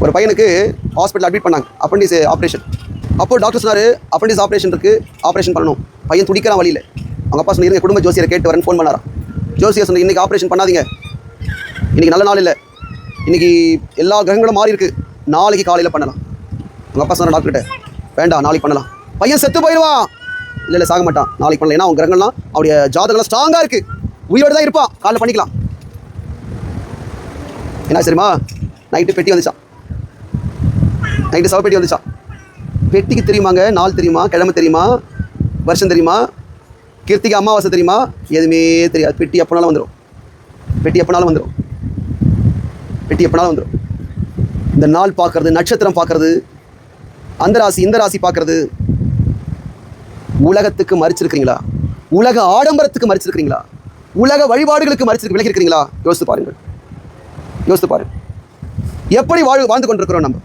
ஒரு பையனுக்கு hospital admit பண்ணாங்க, அப்பண்டிஸ் ஆப்ரேஷன். அப்போது டாக்டர் சொன்னார், அப்பண்டிஸ் ஆப்ரேஷன் இருக்குது, ஆப்ரேஷன் பண்ணணும். பையன் துடிக்கலாம் வழியில். அவங்க அப்பா சொன்ன, குடும்ப ஜோசியரை கேட்டு வரேன்னு ஃபோன் பண்ணாராம். ஜோசியர் சொன்ன, இன்றைக்கி ஆப்ரேஷன் பண்ணாதீங்க, இன்றைக்கி நல்ல நாள் இல்லை, இன்றைக்கி எல்லா கிரகங்களும் மாறி இருக்குது, நாளைக்கு காலையில் பண்ணலாம். அவங்க அப்பா சொன்ன டாக்டர்கிட்ட, வேண்டாம் நாளைக்கு பண்ணலாம். பையன் செத்து போயிடுவான். இல்லை சாக மாட்டான், நாளைக்கு பண்ணலாம். ஏன்னா அவங்க கிரகங்கள்லாம் அவருடைய ஜாதகம்லாம் ஸ்ட்ராங்காக இருக்குது, உயிரோடு தான் இருப்பான், காலையில் பண்ணிக்கலாம். என்ன சரிம்மா, நைட்டு பெட்டி வந்துச்சான், நைட்டு சவ பெட்டி வந்துச்சான். பெட்டிக்கு தெரியுமாங்க, நாள் தெரியுமா, கிழமை தெரியுமா, வருஷம் தெரியுமா, கிருத்திகை அமாவாசை தெரியுமா, எதுவுமே தெரியாது. பெட்டி எப்போனாலும் வந்துடும், பெட்டி எப்போனாலும் வந்துடும், பெட்டி எப்போனாலும் வந்துடும். இந்த நாள் பார்க்கறது, நட்சத்திரம் பார்க்கறது, அந்த ராசி இந்த ராசி பார்க்கறது. உலகத்துக்கு மறிச்சிருக்கிறீங்களா? உலக ஆடம்பரத்துக்கு மறிச்சிருக்கிறீங்களா? உலக வழிபாடுகளுக்கு விலகி இருக்கிறீங்களா? யோசித்து பாருங்கள், யோசித்து பாருங்கள். எப்படி வாழ்ந்து கொண்டிருக்கிறோம் நம்ம?